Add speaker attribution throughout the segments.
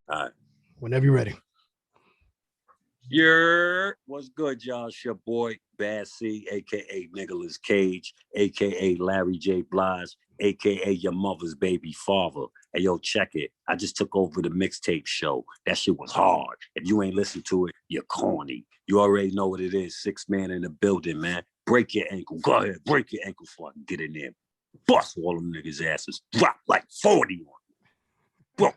Speaker 1: All right.
Speaker 2: Whenever you're ready.
Speaker 1: What's good, y'all? It's your boy, Bad C, a.k.a. Nicolas Cage, a.k.a. Larry J. Blige, a.k.a. your mother's baby father. Hey, yo, check it. I just took over the Mixtape Show. That shit was hard. If you ain't listened to it, you're corny. You already know what it is. 6 man in the building, man. Break your ankle. Go ahead. Break your ankle so I can get in there. Bust all them niggas' asses. Drop like 40 on them.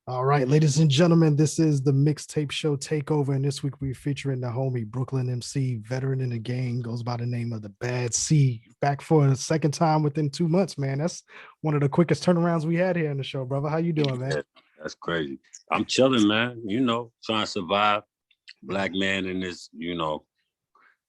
Speaker 2: All right, ladies and gentlemen, this is the Mixtape Show Takeover, and this week we're featuring the homie Brooklyn MC, veteran in the game, goes by the name of the Bad C. Back for the second time within 2 months, man. That's one of the quickest turnarounds we had here in the show, brother. How you doing, man?
Speaker 1: Yeah, that's crazy. I'm chilling, man. You know, trying to survive. Black man in this,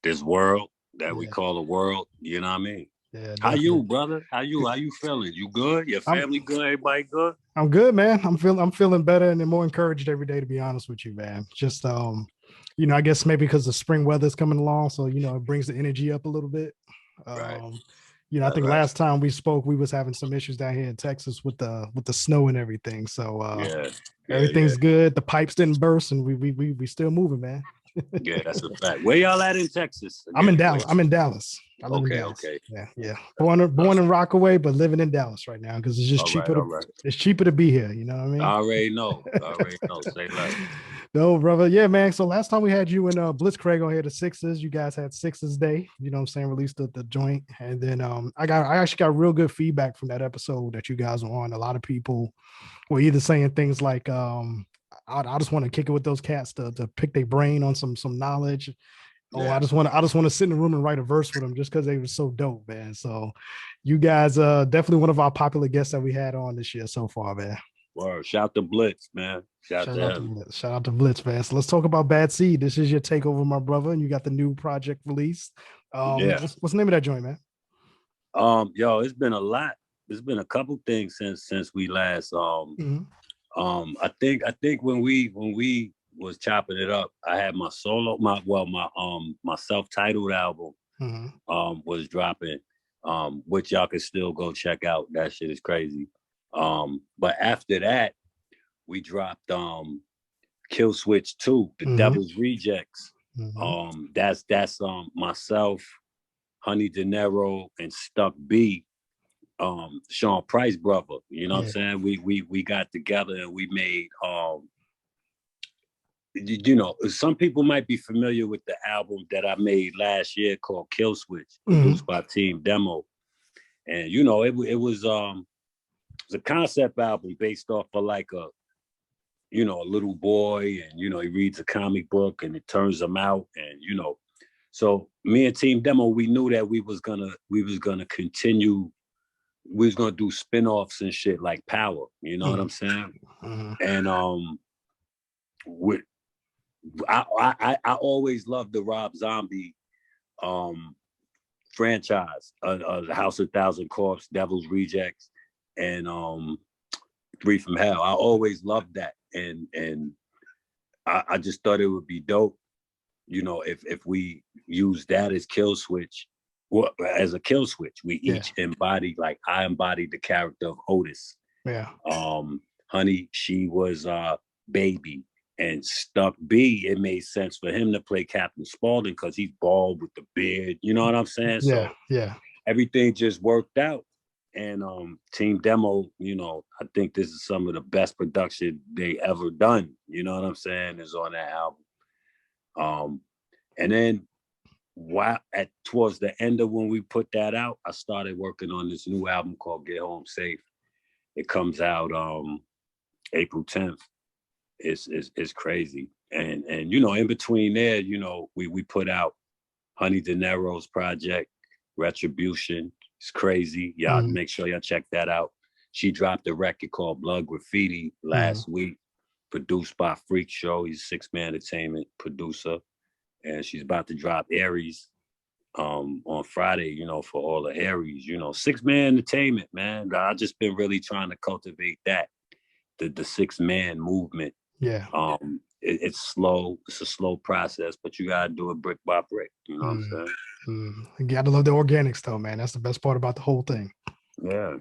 Speaker 1: this world that we call the world. You know what I mean?
Speaker 2: Yeah.
Speaker 1: How you, brother? How you feeling? You good? Your family good? Everybody good?
Speaker 2: I'm good, man. I'm feeling better and more encouraged every day, to be honest with you, man. Just I guess maybe because the spring weather's coming along, so it brings the energy up a little bit.
Speaker 1: Right.
Speaker 2: I think last time we spoke, we was having some issues down here in Texas with the snow and everything. So everything's good. The pipes didn't burst, and we still moving, man.
Speaker 1: Yeah, that's a fact. Where y'all at in Texas?
Speaker 2: Again, I'm in Dallas. I live in Dallas.
Speaker 1: Okay.
Speaker 2: Yeah. Born in Rockaway, but living in Dallas right now because it's just cheaper. It's cheaper to be here. You know what I mean?
Speaker 1: I already know. Say less.
Speaker 2: No, brother. Yeah, man. So last time we had you and Blitzcraig on here, the Sixes. You guys had Sixes Day. You know what I'm saying? Released the joint, and then I actually got real good feedback from that episode that you guys were on. A lot of people were either saying things like I just want to kick it with those cats to pick their brain on some knowledge. Oh, I just want to sit in the room and write a verse with them just because they were so dope, man. So you guys definitely one of our popular guests that we had on this year so far, man.
Speaker 1: Word. Shout to Blitz, man. Shout
Speaker 2: out to Blitz, man. So let's talk about Bad Seed. This is your takeover, my brother, and you got the new project released. What's the name of that joint, man?
Speaker 1: Yo, it's been a lot. There's been a couple things since we last I think when we was chopping it up, I had my self-titled album was dropping, which y'all can still go check out. That shit is crazy. But after that, we dropped Kill Switch 2, The Devil's Rejects. That's myself, Honey De Niro, and Stuck B. Sean Price brother, you know what I'm saying? We got together and we made some people might be familiar with the album that I made last year called Kill Switch, produced by Team Demo. And it was a concept album based off of like a little boy, and he reads a comic book and it turns him out, and so me and Team Demo, we knew that we was gonna continue. We was gonna do spin-offs and shit like Power, you know what I'm saying? And I always loved the Rob Zombie franchise, the House of Thousand Corpse, Devil's Rejects, and Three from Hell. I always loved that, and I just thought it would be dope, if we use that as Kill Switch. Well, as a kill switch, we each embodied, like I embodied the character of Otis.
Speaker 2: Yeah.
Speaker 1: Honey, she was Baby, and Stuck B. It made sense for him to play Captain Spaulding because he's bald with the beard. You know what I'm saying?
Speaker 2: Yeah.
Speaker 1: So everything just worked out. And Team Demo, I think this is some of the best production they ever done. You know what I'm saying? Is on that album. And then towards the end of when we put that out, I started working on this new album called Get Home Safe. It comes out April 10th. It's crazy. And in between there, we put out Honey De Niro's project, Retribution. It's crazy. Y'all make sure y'all check that out. She dropped a record called Blood Graffiti last week, produced by Freak Show. He's a 6 Man Entertainment producer. And she's about to drop Aries on Friday, for all the Aries, 6 Man Entertainment, man. I just been really trying to cultivate that, the 6 man movement.
Speaker 2: Yeah.
Speaker 1: It's slow. It's a slow process, but you gotta do it brick by brick. You know what I'm saying?
Speaker 2: You gotta love the organics though, man. That's the best part about the whole thing.
Speaker 1: Yeah,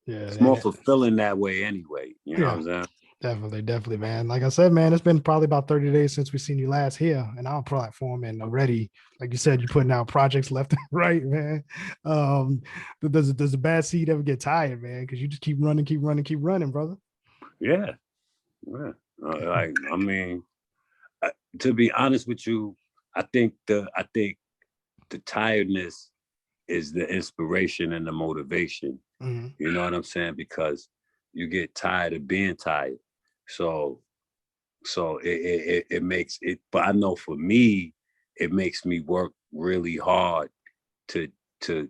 Speaker 2: Yeah,
Speaker 1: It's more
Speaker 2: and
Speaker 1: fulfilling that way anyway. You know what
Speaker 2: yeah,
Speaker 1: I'm saying?
Speaker 2: definitely, man. Like I said, man, it's been probably about 30 days since we seen you last here and our platform, and already, like you said, you're putting out projects left and right, man. Does the bad seed ever get tired, man? Because you just keep running, brother.
Speaker 1: Yeah. Yeah. Like, I mean, to be honest with you, I think the tiredness is the inspiration and the motivation.
Speaker 2: Mm-hmm.
Speaker 1: You know what I'm saying? Because you get tired of being tired. So it makes it, but I know for me, it makes me work really hard to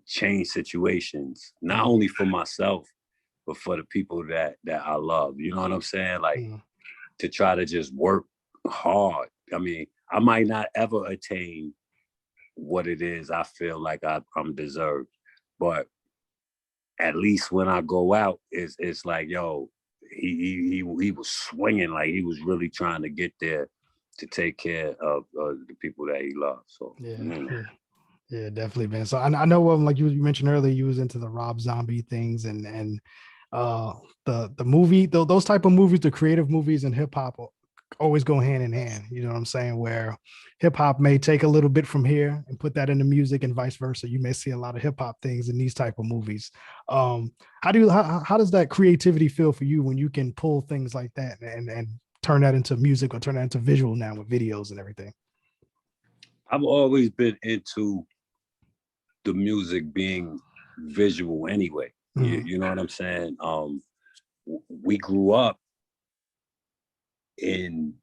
Speaker 1: change situations, not only for myself, but for the people that I love. You know what I'm saying? Like,
Speaker 2: Mm-hmm.
Speaker 1: to try to just work hard. I mean, I might not ever attain what it is I feel like I'm deserved, but at least when I go out, it's like, yo, he was swinging, like he was really trying to get there to take care of the people that he loves. So,
Speaker 2: Yeah,
Speaker 1: you know.
Speaker 2: yeah. Yeah, definitely, man. So I know, like you mentioned earlier, you was into the Rob Zombie things and uh the movie, those type of movies, the creative movies and hip hop always go hand in hand. You know what I'm saying? Where hip hop may take a little bit from here and put that into music, and vice versa. You may see a lot of hip hop things in these type of movies. Um, how does that creativity feel for you when you can pull things like that and turn that into music or turn that into visual now with videos and everything?
Speaker 1: I've always been into the music being visual anyway.
Speaker 2: Mm-hmm.
Speaker 1: You know what I'm saying? We grew up in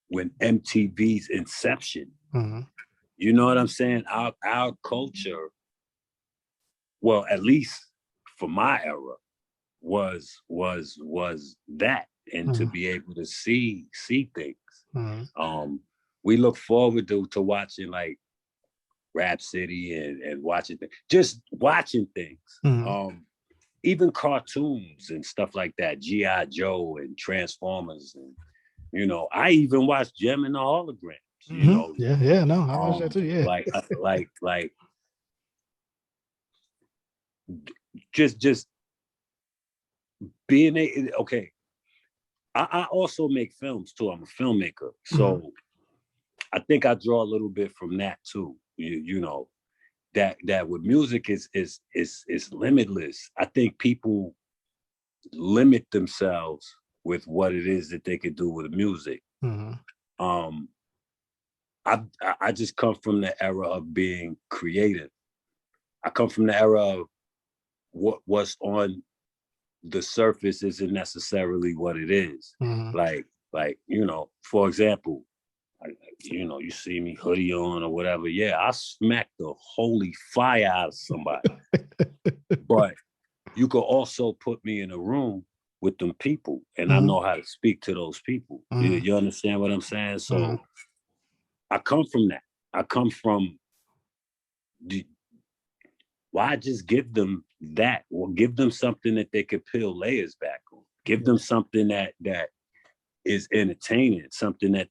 Speaker 1: when MTV's inception.
Speaker 2: Mm-hmm.
Speaker 1: You know what I'm saying? Our culture, well, at least for my era, was that, and to
Speaker 2: Mm-hmm.
Speaker 1: be able to see things.
Speaker 2: Mm-hmm.
Speaker 1: Um, we look forward to watching like Rap City and watching just watching things.
Speaker 2: Mm-hmm.
Speaker 1: Um, Even cartoons and stuff like that, G.I. Joe and Transformers, and I even watched Gem and the Holograms.
Speaker 2: Mm-hmm. Yeah, yeah, no, I watched that too. Yeah.
Speaker 1: Like just being okay. I also make films too. I'm a filmmaker,
Speaker 2: Mm-hmm.
Speaker 1: so I think I draw a little bit from that too. You know that with music is limitless. I think people limit themselves with what it is that they could do with music.
Speaker 2: Mm-hmm.
Speaker 1: Um, I just come from the era of being creative. I come from the era of what's on the surface isn't necessarily what it is.
Speaker 2: Mm-hmm.
Speaker 1: Like for example, you see me hoodie on or whatever. Yeah, I smack the holy fire out of somebody. But you could also put me in a room with them people, and I
Speaker 2: Mm-hmm.
Speaker 1: know how to speak to those people.
Speaker 2: Mm-hmm.
Speaker 1: You understand what I'm saying?
Speaker 2: Mm-hmm.
Speaker 1: So I come from that. I come from why just give them that, or give them something that they could peel layers back on. Give
Speaker 2: Yeah.
Speaker 1: them something that is entertaining, something that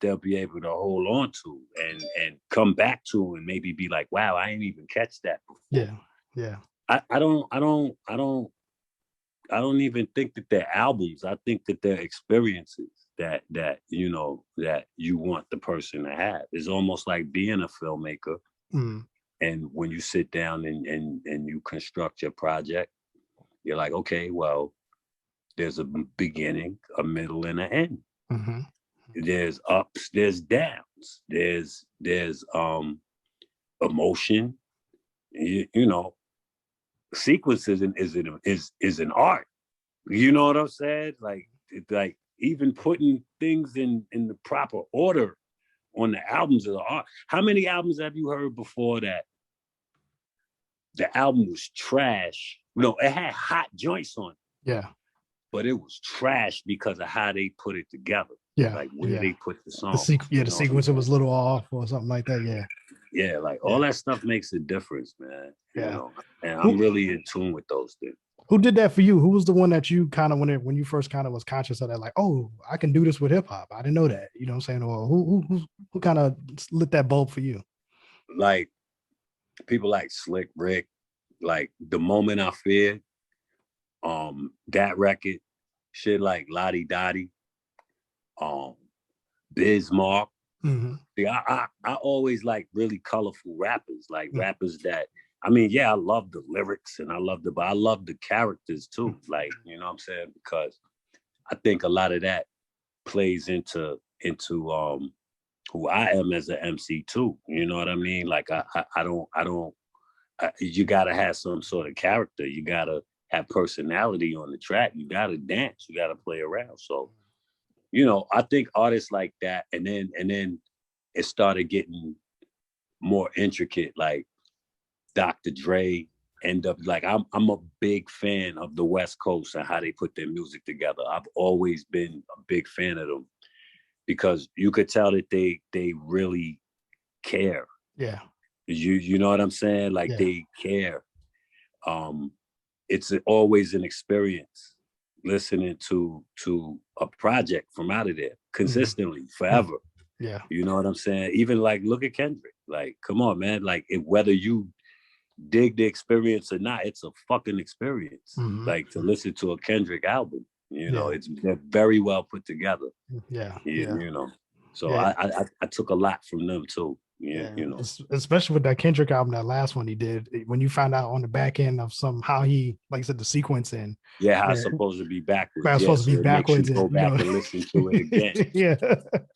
Speaker 1: they'll be able to hold on to and come back to, and maybe be like, wow, I ain't even catch that before.
Speaker 2: Yeah. Yeah.
Speaker 1: I don't even think that they're albums. I think that they're experiences that you want the person to have. It's almost like being a filmmaker.
Speaker 2: Mm-hmm.
Speaker 1: And when you sit down and you construct your project, you're like, okay, well, there's a beginning, a middle, and an end.
Speaker 2: Mm-hmm.
Speaker 1: There's ups, there's downs, there's emotion. You know, sequences is an art. You know what I'm saying? Like even putting things in the proper order on the albums is an art. How many albums have you heard before that the album was trash? No, it had hot joints on it,
Speaker 2: Yeah.
Speaker 1: but it was trash because of how they put it together,
Speaker 2: Yeah.
Speaker 1: like where
Speaker 2: Yeah.
Speaker 1: they put the song.
Speaker 2: Yeah,
Speaker 1: You
Speaker 2: the
Speaker 1: know what I'm
Speaker 2: sequence it
Speaker 1: saying?
Speaker 2: was a little off or something like that. Yeah.
Speaker 1: Yeah, like all
Speaker 2: Yeah.
Speaker 1: that stuff makes a difference, man.
Speaker 2: Yeah.
Speaker 1: And I'm
Speaker 2: Who
Speaker 1: really in tune with those things.
Speaker 2: who did that for you? Who was the one that you kind of when you first kind of was conscious of that, like, oh, I can do this with hip hop. I didn't know that. You know what I'm saying? Or who kind of lit that bulb for you?
Speaker 1: Like people like Slick Rick, like The Moment I Feared. That record, shit like Lottie Dottie, Bismarck.
Speaker 2: Mm-hmm.
Speaker 1: See, I always like really colorful rappers, like rappers that, I mean, yeah, I love the lyrics and but I love the characters too. Like, you know what I'm saying? Because I think a lot of that plays into who I am as an MC too. You know what I mean? Like you gotta have some sort of character. You gotta have personality on the track. You gotta dance. You gotta play around. So, you know, I think artists like that, and then it started getting more intricate. Like Dr. Dre end up like I'm a big fan of the West Coast and how they put their music together. I've always been a big fan of them because you could tell that they really care.
Speaker 2: Yeah.
Speaker 1: You know what I'm saying? Like they care. It's always an experience listening to a project from out of there consistently forever.
Speaker 2: Yeah.
Speaker 1: You know what I'm saying? Even like look at Kendrick. Like, come on, man. Like whether you dig the experience or not, it's a fucking experience. Like to listen to a Kendrick album. You know, they're very well put together.
Speaker 2: Yeah.
Speaker 1: You know. So I took a lot from them too. Yeah, you know,
Speaker 2: especially with that Kendrick album, that last one he did, when you found out on the back end of how he, like I said, the sequencing.
Speaker 1: Yeah, how it's supposed to be backwards.
Speaker 2: It's supposed to be backwards.
Speaker 1: Go back and listen to it again.
Speaker 2: Yeah.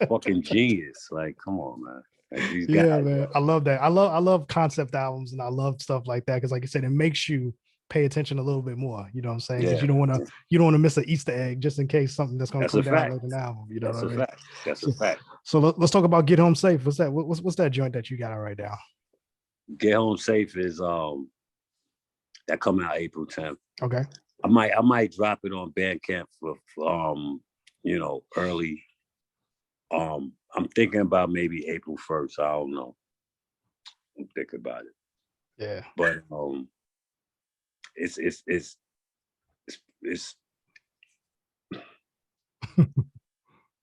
Speaker 1: Fucking genius. Like, come on, man. Like, these
Speaker 2: guys,
Speaker 1: man.
Speaker 2: Bro. I love that. I love concept albums and I love stuff like that. Cause like I said, it makes you pay attention a little bit more. You know what I'm saying? Because you don't want to miss an Easter egg just in case something that's going to come down later in the album. You know
Speaker 1: that's
Speaker 2: what
Speaker 1: a
Speaker 2: I mean?
Speaker 1: fact. That's a fact.
Speaker 2: So let's talk about Get Home Safe. What's that? What's that joint that you got right now?
Speaker 1: Get Home Safe is that coming out April 10th.
Speaker 2: Okay.
Speaker 1: I might drop it on Bandcamp for you know, early. I'm thinking about maybe April 1st. I don't know. I'm thinking about it.
Speaker 2: Yeah.
Speaker 1: But it's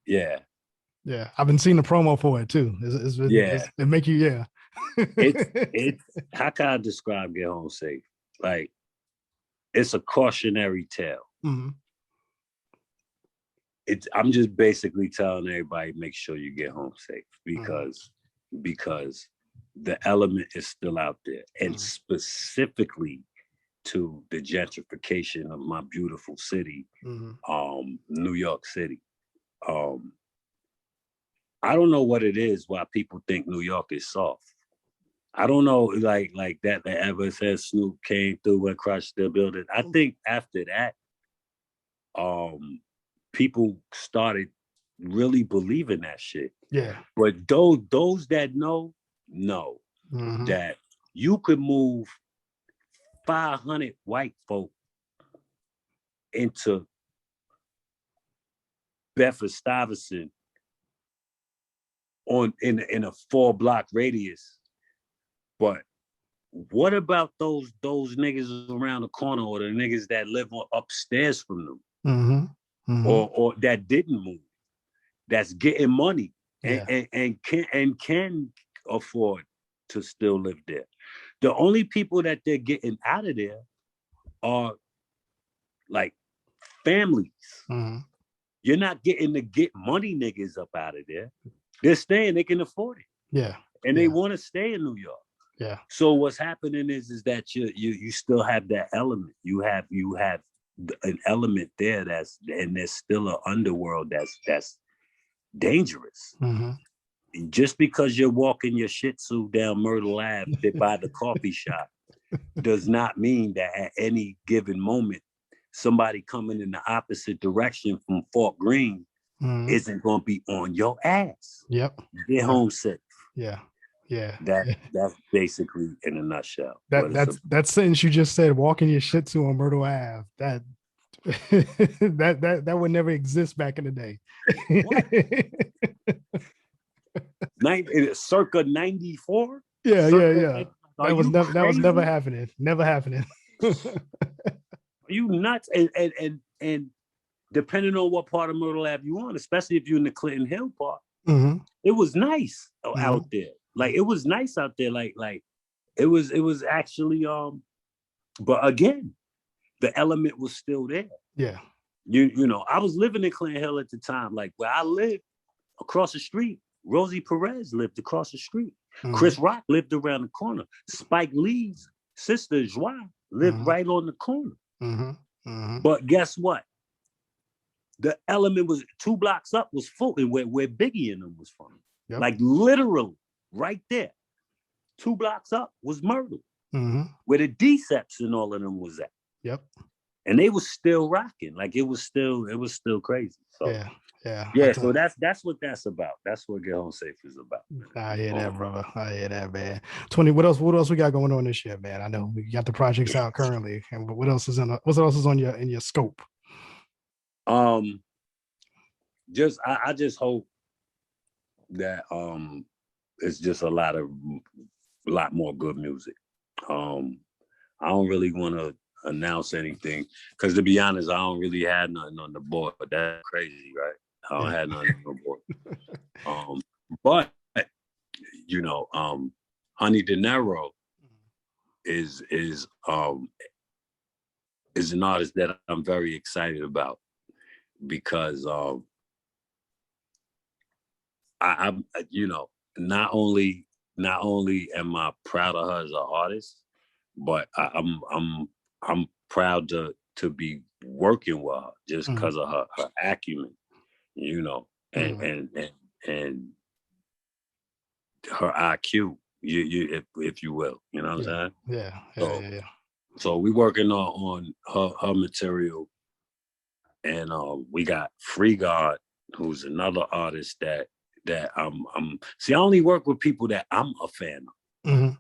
Speaker 1: yeah.
Speaker 2: Yeah, I've been seeing the promo for it too. It make you
Speaker 1: it's how can I describe Get Home Safe? Like it's a cautionary tale.
Speaker 2: Mm-hmm.
Speaker 1: I'm just basically telling everybody make sure you get home safe because the element is still out there, and specifically to the gentrification of my beautiful city, New York City. I don't know what it is why people think New York is soft. I don't know, like that ever said Snoop came through and crushed the building. I think after that, people started really believing that shit.
Speaker 2: Yeah.
Speaker 1: But those that know that you could move 500 white folk into Bedford-Stuyvesant in a 4-block radius. But what about those niggas around the corner or the niggas that live upstairs from them? Or that didn't move, that's getting money and can afford to still live there. The only people that they're getting out of there are like families. You're not getting the get money niggas up out of there. They're staying, they can afford it.
Speaker 2: Yeah.
Speaker 1: And they want to stay in New York.
Speaker 2: Yeah.
Speaker 1: So what's happening is that you still have that element. You have an element there and there's still an underworld that's dangerous. Just because you're walking your Shih Tzu down Myrtle Ave by the coffee shop does not mean that at any given moment somebody coming in the opposite direction from Fort Greene isn't going to be on your ass.
Speaker 2: Yep.
Speaker 1: Get home safe.
Speaker 2: Yeah. Yeah.
Speaker 1: That's basically in a nutshell.
Speaker 2: That sentence you just said, walking your Shih Tzu on Myrtle Ave, that that would never exist back in the day.
Speaker 1: Circa 94?
Speaker 2: Yeah. That was never happening. Never happening.
Speaker 1: Are you nuts? And depending on what part of Myrtle Ave you on, especially if you're in the Clinton Hill part, it was nice out there. Like it was nice out there. Like it was actually but again, the element was still there.
Speaker 2: Yeah.
Speaker 1: You know, I was living in Clan Hill at the time. Like where I lived across the street, Rosie Perez lived across the street. Chris Rock lived around the corner. Spike Lee's sister Joie lived right on the corner. But guess what? The element was 2 blocks up was Fulton, where Biggie and them was from.
Speaker 2: Yep.
Speaker 1: Like literally right there. 2 blocks up was Myrtle, where the Deceps and all of them was at.
Speaker 2: Yep.
Speaker 1: And they was still rocking. Like it was still crazy. So
Speaker 2: yeah.
Speaker 1: So that's what that's about. That's what Get Home Safe is about.
Speaker 2: I hear that, brother. I hear that, man. 20. What else we got going on this year, man? I know we got the projects out currently, and what else is on your scope?
Speaker 1: I just hope that it's just a lot more good music. I don't really want to announce anything because, to be honest, I don't really have nothing on the board. But that's crazy, right? I don't have nothing on the board. But you know, Honey De Niro is an artist that I'm very excited about because I'm you know, not only am I proud of her as an artist, but I'm proud to be working with her just because of her acumen, you know, and her IQ, if you will, you know what I'm saying?
Speaker 2: Yeah.
Speaker 1: So we working on her material, and we got Free God, who's another artist that I'm see. I only work with people that I'm a fan of.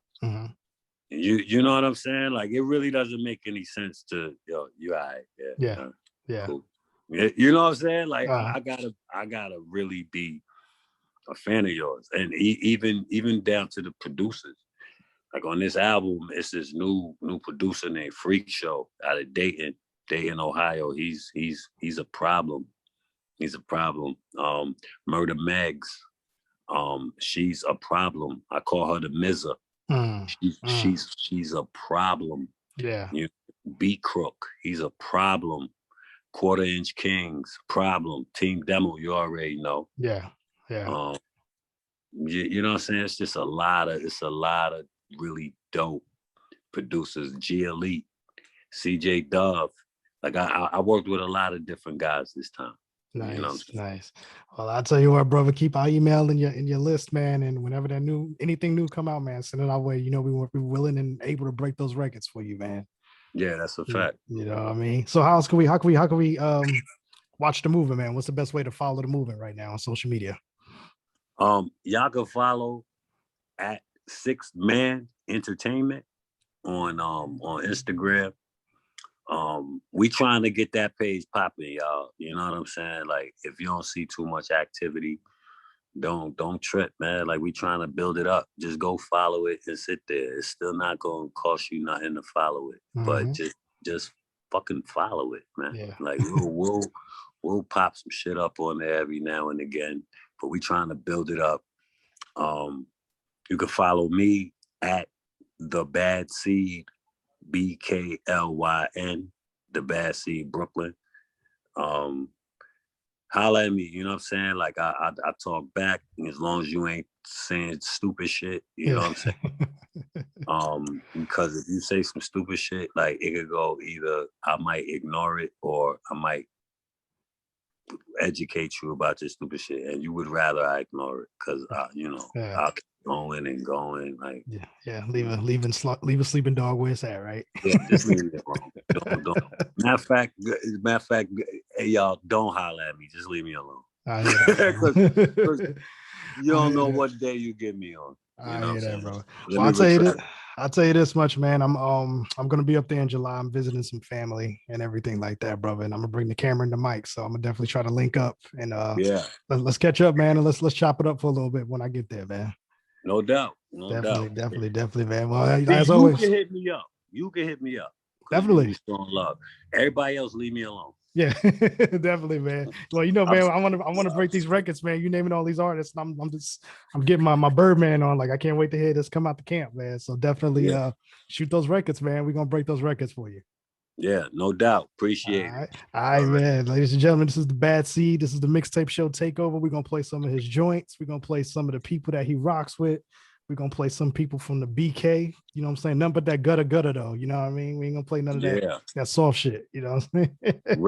Speaker 1: You know what I'm saying? Like it really doesn't make any sense to you all right,
Speaker 2: yeah.
Speaker 1: Cool. You know what I'm saying? Like I gotta really be a fan of yours, and even down to the producers. Like on this album, it's this new producer named Freak Show out of Dayton, Ohio. He's a problem. He's a problem. Murder Megs, she's a problem. I call her the Mizza. She's a problem.
Speaker 2: Yeah.
Speaker 1: You know, Beat Crook, he's a problem. Quarter Inch Kings, problem. Team Demo, you already know.
Speaker 2: Yeah.
Speaker 1: You know what I'm saying? It's just a lot of really dope producers. G Elite, CJ Dove. Like I worked with a lot of different guys this time.
Speaker 2: Nice,
Speaker 1: you know
Speaker 2: nice. Well, I'll tell you what, brother, keep our email in your list, man. And whenever anything new come out, man, send it our way. You know, we're willing and able to break those records for you, man.
Speaker 1: Yeah, that's a fact.
Speaker 2: You know what I mean? So how can we watch the movement, man? What's the best way to follow the movement right now on social media?
Speaker 1: Y'all can follow at 6 Man Entertainment on Instagram. We trying to get that page popping, y'all. You know what I'm saying? Like if you don't see too much activity, don't trip, man. Like we trying to build it up. Just go follow it and sit there. It's still not gonna cost you nothing to follow it, but just fucking follow it, man.
Speaker 2: Yeah.
Speaker 1: Like we'll pop some shit up on there every now and again, but we trying to build it up. You can follow me at The Bad Seed, BKLYN, The Bad Seed Brooklyn. Holla at me, you know what I'm saying? Like I talk back as long as you ain't saying stupid shit, you know what I'm saying? Because if you say some stupid shit, like it could go either I might ignore it or I might educate you about your stupid shit, and you would rather I ignore it because I'll keep going and going. Like
Speaker 2: leave a sleeping dog where it's at, right?
Speaker 1: Yeah, just leave me alone. Don't. Matter of fact, hey y'all, don't holler at me. Just leave me alone. Cause you don't know what day you get me on.
Speaker 2: I hear that, bro. Well, I'll tell you this much, man. I'm gonna be up there in July. I'm visiting some family and everything like that, brother. And I'm gonna bring the camera and the mic. So I'm gonna definitely try to link up and let's catch up, man, and let's chop it up for a little bit when I get there, man.
Speaker 1: No doubt.
Speaker 2: Definitely, man. Well,
Speaker 1: as always, you can hit me up.
Speaker 2: Definitely.
Speaker 1: Strong love. Everybody else, leave me alone.
Speaker 2: Yeah, definitely, man. Well, you know, man, I want to break these records, man. You naming all these artists, I'm getting my Birdman on. Like, I can't wait to hear this come out the camp, man. So definitely shoot those records, man. We're gonna break those records for you.
Speaker 1: Yeah, no doubt.
Speaker 2: All
Speaker 1: Appreciate it.
Speaker 2: right. All right, man. Ladies and gentlemen, this is the Bad Seed. This is the Mixtape Show Takeover. We're going to play some of his joints. We're going to play some of the people that he rocks with. We're going to play some people from the BK. You know what I'm saying? Nothing but that gutter, though. You know what I mean? We ain't going to play none of that soft shit. You know what I'm saying?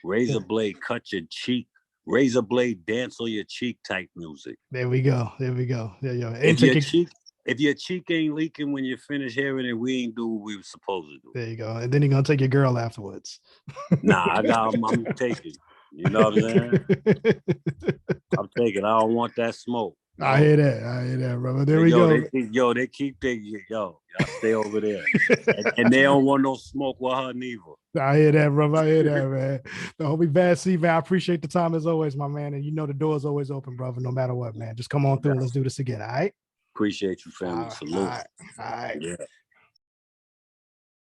Speaker 1: Razor blade, cut your cheek. Razor blade, dance on your cheek type music.
Speaker 2: There we go. There we go. There you go.
Speaker 1: If your cheek ain't leaking when you finish hearing it, we ain't do what we were supposed to do.
Speaker 2: There you go. And then you're gonna take your girl afterwards.
Speaker 1: Nah, I'm taking. You know what I'm saying? I'm taking. I don't want that smoke.
Speaker 2: No. I hear that, brother. There we go.
Speaker 1: They keep thinking, y'all stay over there. and they don't want no smoke with her neither.
Speaker 2: I hear that, brother. I hear that, man. The homie Bad C, man. I appreciate the time as always, my man. And you know the door is always open, brother, no matter what, man. Just come on through. Let's do this again, all right?
Speaker 1: Appreciate you, family. Salute.
Speaker 2: All right.
Speaker 1: Yeah.